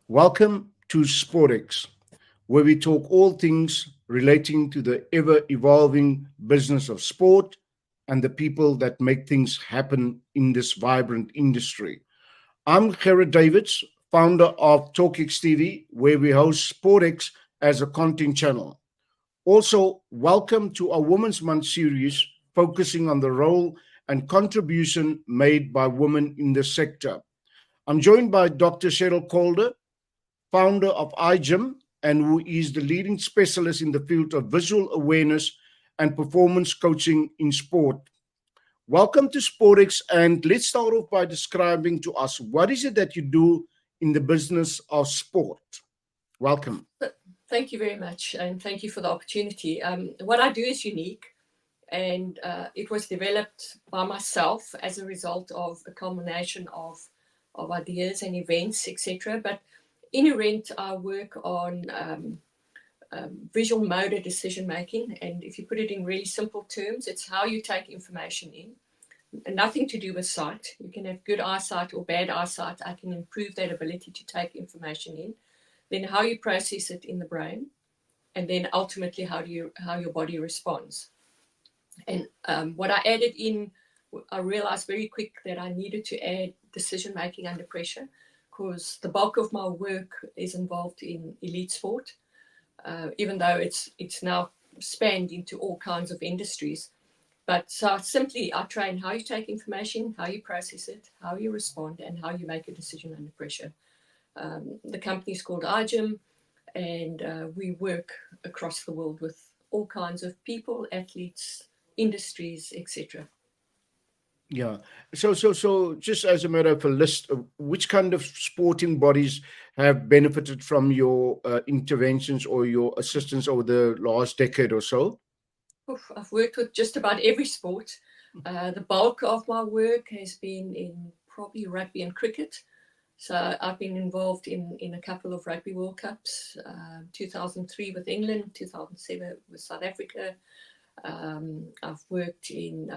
Welcome to Sportex, where we talk all things relating to the ever evolving business of sport and the people that make things happen in this vibrant industry. I'm Gerrit Davids, founder of TalkX TV, where we host Sportex as a content channel. Also, welcome to our Women's Month series focusing on the role and contribution made by women in the sector. I'm joined by Dr. Sherylle Calder, founder of EyeGym, and who is the leading specialist in the field of visual awareness and performance coaching in sport. Welcome to Sportex, and let's start off by describing to us what is it that you do in the business of sport. Welcome. Thank you very much, and thank you for the opportunity. What I do is unique, and it was developed by myself as a result of a combination of ideas and events, etc. But inherent, I work on visual motor decision making, and if you put it in really simple terms, it's how you take information in. Nothing to do with sight. You can have good eyesight or bad eyesight. I can improve that ability to take information in. Then how you process it in the brain, and then ultimately how your body responds. And what I added in, I realized very quick that I needed to add decision making under pressure, because the bulk of my work is involved in elite sport, even though it's now spanned into all kinds of industries. But so I train how you take information, how you process it, how you respond, and how you make a decision under pressure. The company is called EyeGym, and we work across the world with all kinds of people, athletes, industries, etc. Yeah. So, just as a matter of a list, which kind of sporting bodies have benefited from your interventions or your assistance over the last decade or so? I've worked with just about every sport. The bulk of my work has been in probably rugby and cricket. So I've been involved in a couple of Rugby World Cups, 2003 with England, 2007 with South Africa. I've worked in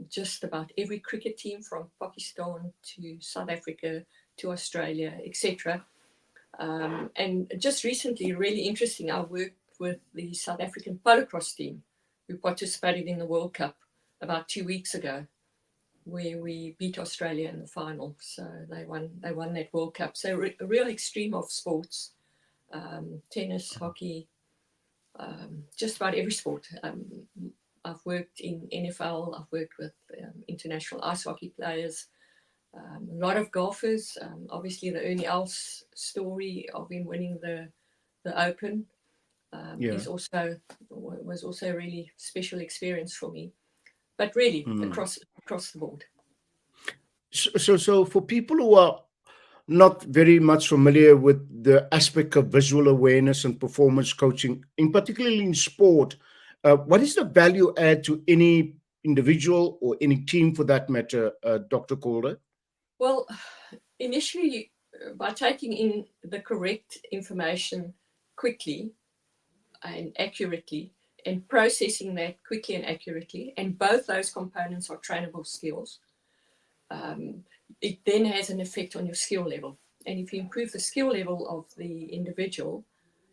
just about every cricket team from Pakistan to South Africa to Australia, etc. And just recently, really interesting, I worked with the South African polocross team who participated in the World Cup about 2 weeks ago, where we beat Australia in the final. So they won that World Cup. So a real extreme of sports, tennis, hockey, just about every sport. I've worked in NFL. I've worked with international ice hockey players, a lot of golfers. Obviously, the Ernie Els story of him winning the Open was also a really special experience for me. But really, across the board. So for people who are not very much familiar with the aspect of visual awareness and performance coaching, in particularly in sport, what is the value add to any individual or any team for that matter, Dr. Calder? Well, initially, by taking in the correct information quickly and accurately, and processing that quickly and accurately, and both those components are trainable skills, it then has an effect on your skill level. And if you improve the skill level of the individual,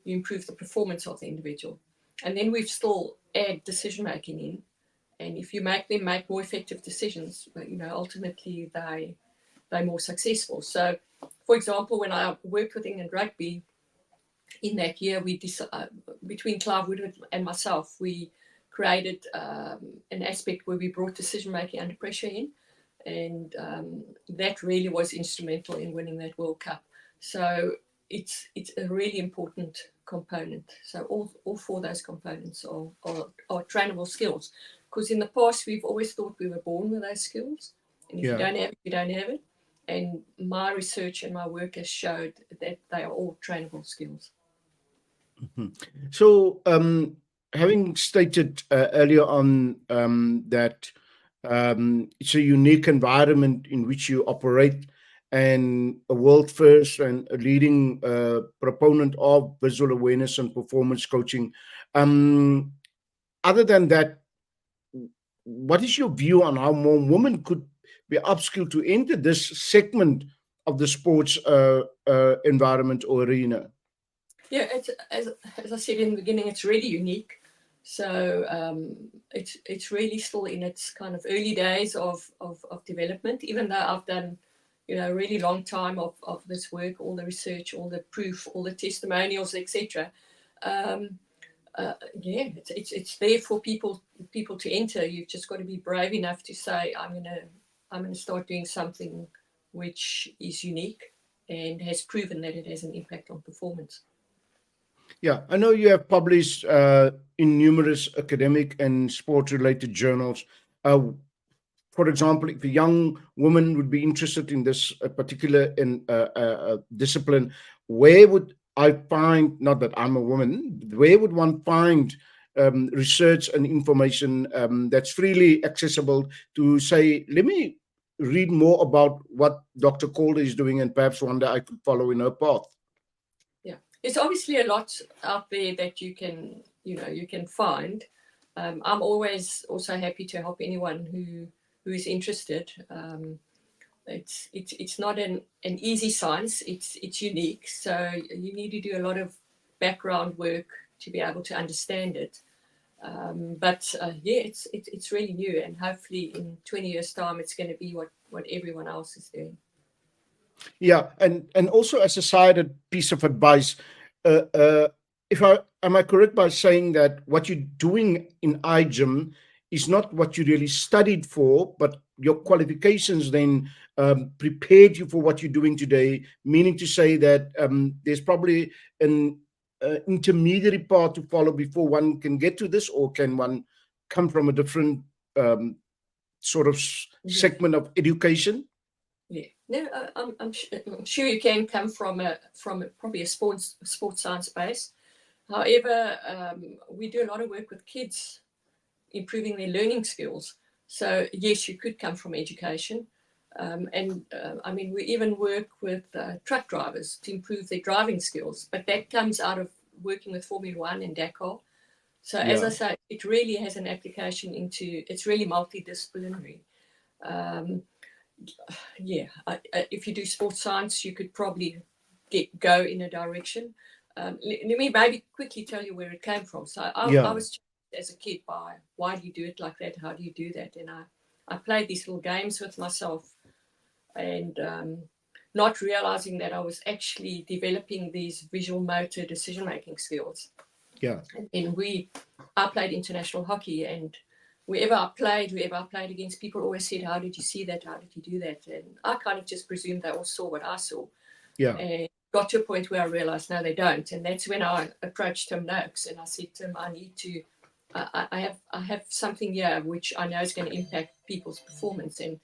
you improve the performance of the individual. And then we've still add decision making in. And if you make them make more effective decisions, ultimately they're more successful. So, for example, when I worked with England Rugby in that year, between Clive Woodward and myself, we created an aspect where we brought decision making under pressure in. And that really was instrumental in winning that World Cup. So it's a really important component. So all four of those components are trainable skills. Because in the past, we've always thought we were born with those skills. And if you don't have it, you don't have it. And my research and my work has showed that they are all trainable skills. Mm-hmm. So having stated earlier on that it's a unique environment in which you operate, and a world first and a leading proponent of visual awareness and performance coaching. Other than that, what is your view on how more women could be upskilled to enter this segment of the sports environment or arena? Yeah, as I said in the beginning, it's really unique. So it's really still in its kind of early days of development, even though I've done, a really long time of this work, all the research, all the proof, all the testimonials, etc. Um, yeah, it's there for people to enter. You've just got to be brave enough to say, I'm gonna start doing something which is unique and has proven that it has an impact on performance. Yeah, I know you have published in numerous academic and sport-related journals. Uh, for example, if a young woman would be interested in this particular discipline, where would I find, not that I'm a woman, where would one find research and information that's freely accessible to say, let me read more about what Dr. Calder is doing and perhaps one day I could follow in her path? Yeah, it's obviously a lot out there that you can find. I'm always also happy to help anyone who is interested. It's not an easy science. It's unique, so you need to do a lot of background work to be able to understand it. But yeah, it's really new, and hopefully in 20 years' time, it's going to be what everyone else is doing. Yeah, and also as a side piece of advice, uh, uh, if I am I correct by saying that what you're doing in EyeGym is not what you really studied for, but your qualifications then prepared you for what you're doing today. Meaning to say that there's probably an intermediary path to follow before one can get to this, or can one come from a different um, sort of Yeah. segment of education? Yeah, no, I'm sure you can come from probably a sports science base. However, we do a lot of work with kids, improving their learning skills. So yes, you could come from education, and I mean we even work with truck drivers to improve their driving skills. But that comes out of working with Formula One and Dakar. So as I Yeah, say, it really has an application into. It's really multidisciplinary. Um, yeah, if you do sports science, you could probably go in a direction. Let me maybe quickly tell you where it came from. So I yeah, was challenged as a kid by, why do you do it like that? How do you do that? And I played these little games with myself, and not realizing that I was actually developing these visual motor decision making skills. yeah. And I played international hockey, and wherever I played against, people always said, how did you see that? How did you do that? And I kind of just presumed they all saw what I saw. Yeah, And got to a point where I realized, no, they don't. And that's when I approached Tim Noakes and I said, Tim, I have something here which I know is going to impact people's performance. And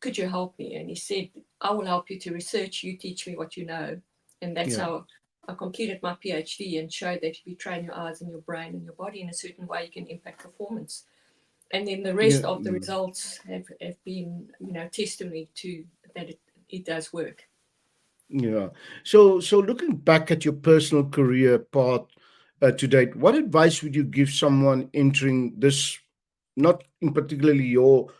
could you help me? And he said, I will help you to research. You teach me what you know. And that's yeah, how I completed my PhD and showed that if you train your eyes and your brain and your body in a certain way, you can impact performance. And then the yeah. rest of the results have been, testimony to that it does work. Yeah. So looking back at your personal career path to date, what advice would you give someone entering this, not in particularly your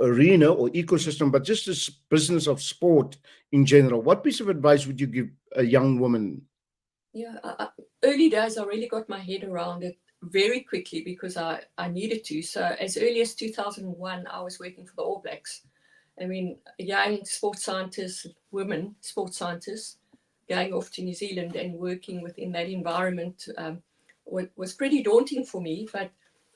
arena or ecosystem, but just this business of sport in general? What piece of advice would you give a young woman? Yeah, early days, I really got my head around it very quickly because I needed to. So as early as 2001, I was working for the All Blacks. I mean, young sports scientists, women sports scientists, going off to New Zealand and working within that environment was pretty daunting for me. But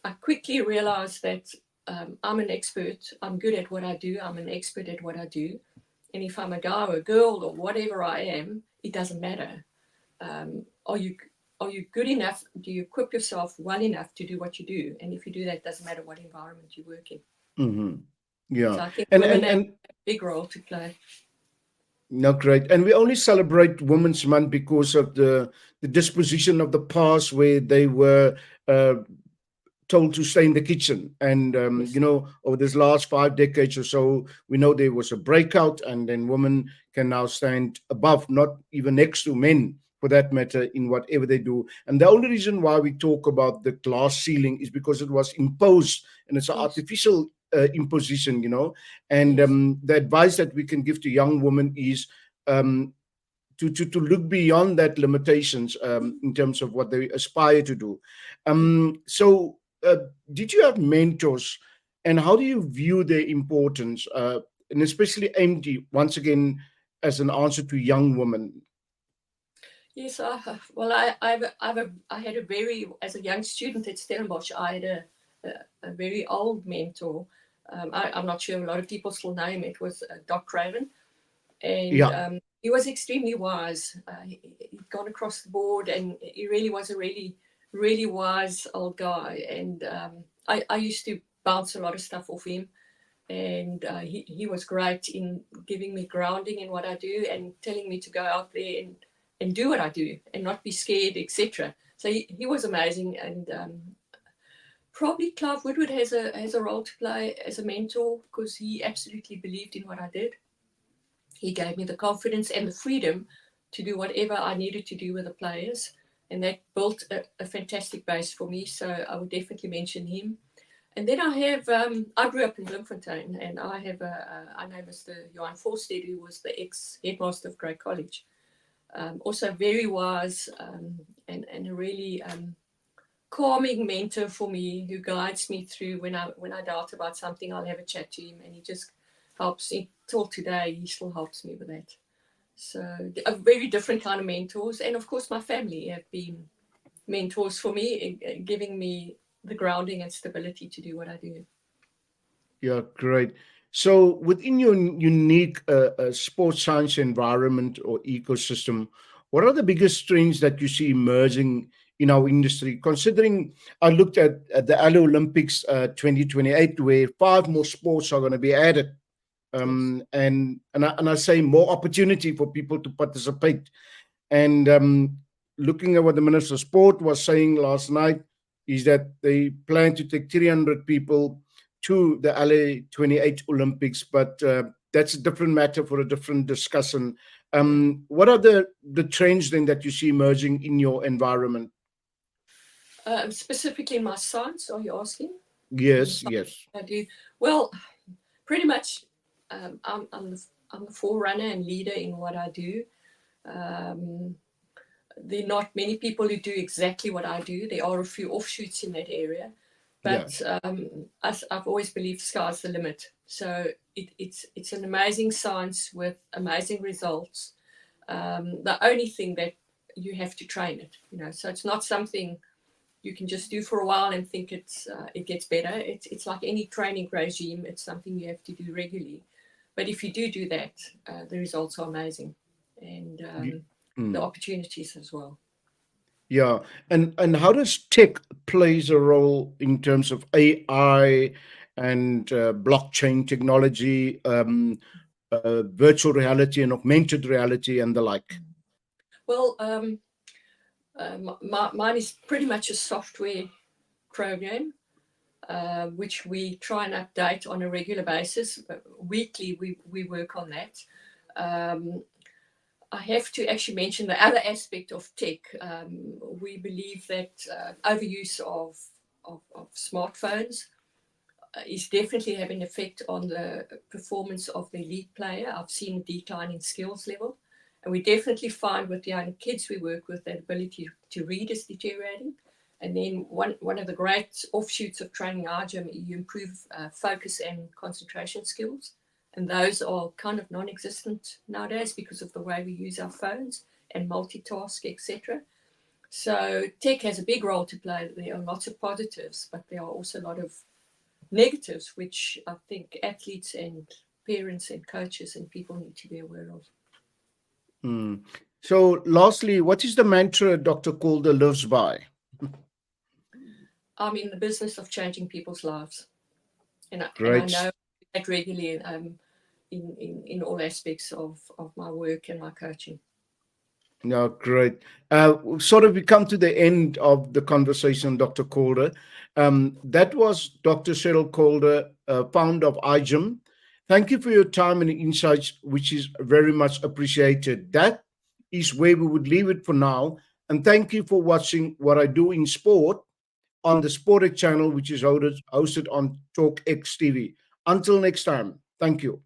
I quickly realized that I'm an expert. I'm good at what I do. I'm an expert at what I do. And if I'm a guy or a girl or whatever I am, it doesn't matter. Are you good enough? Do you equip yourself well enough to do what you do? And if you do that, it doesn't matter what environment you work in. Hmm. Yeah. So I think And women and have and a big role to play. no, great. And we only celebrate Women's Month because of the disposition of the past where they were uh, told to stay in the kitchen. And, Yes. over this last 5 decades or so, we know there was a breakout, and then women can now stand above, not even next to men for that matter, in whatever they do. And the only reason why we talk about the glass ceiling is because it was imposed, and it's an Yes. artificial imposition. And Yes. the advice that we can give to young women is um, to look beyond that limitations in terms of what they aspire to do. So, did you have mentors, and how do you view their importance, and especially empty once again as an answer to young women? Yes, well, I had a very, as a young student at Stellenbosch, I had a very old mentor. I'm not sure a lot of people still know him. It was Doc Craven, and Yeah, he was extremely wise. He'd gone across the board, and he really was a really wise old guy. And I used to bounce a lot of stuff off him, and he was great in giving me grounding in what I do and telling me to go out there and do what I do and not be scared, etc. So he was amazing, and probably Clive Woodward has a role to play as a mentor because he absolutely believed in what I did. He gave me the confidence and the freedom to do whatever I needed to do with the players, and that built a fantastic base for me. So I would definitely mention him. And then I have, I grew up in Bloemfontein, and I know Mr. Johan Forsted, who was the ex-headmaster of Grey College. Also very wise, and a really calming mentor for me, who guides me through when I doubt about something. I'll have a chat to him, and he just helps me. Till today, he still helps me with that. So a very different kind of mentors, and of course my family have been mentors for me, giving me the grounding and stability to do what I do. yeah, great. So, within your unique sports science environment or ecosystem, what are the biggest trends that you see emerging in our industry? Considering I looked at the Allo Olympics 2028, where five more sports are going to be added, Yes. and I say more opportunity for people to participate. And looking at what the Minister of Sport was saying last night, is that they plan to take 300 people to the LA 28 Olympics, but that's a different matter for a different discussion. What are the trends then that you see emerging in your environment? Specifically in my science, are you asking? In the Yes, science yes. I do. Well, pretty much I'm the forerunner and leader in what I do. Um, there are not many people who do exactly what I do. There are a few offshoots in that area, Yeah. but I've always believed sky's the limit. So it's an amazing science with amazing results. The only thing that you have to train it, so it's not something you can just do for a while and think it gets better. It's like any training regime. It's something you have to do regularly. But if you do that, the results are amazing, and the Mm. opportunities as well. Yeah, and how does tech plays a role in terms of AI and blockchain technology, virtual reality and augmented reality and the like? Well, mine is pretty much a software program, which we try and update on a regular basis. Weekly, we work on that. Um, I have to actually mention the other aspect of tech. We believe that overuse of smartphones is definitely having an effect on the performance of the elite player. I've seen a decline in skills level. And we definitely find with the young kids we work with that ability to read is deteriorating. And then one of the great offshoots of training EyeGym, you improve focus and concentration skills. And those are kind of non-existent nowadays because of the way we use our phones and multitask, etc. So tech has a big role to play. There are lots of positives, but there are also a lot of negatives, which I think athletes and parents and coaches and people need to be aware of. Mm. So, lastly, what is the mantra Dr. Calder lives by? I'm in the business of changing people's lives, and I Great. know that regularly in all aspects of my work and my coaching. Yeah, great. Sort of, we come to the end of the conversation, Dr. Calder. That was Dr. Sherylle Calder, founder of EyeGym. Thank you for your time and insights, which is very much appreciated. That is where we would leave it for now. And thank you for watching What I Do in Sport on the Sportic channel, which is hosted on Talk X TV. Until next time, thank you.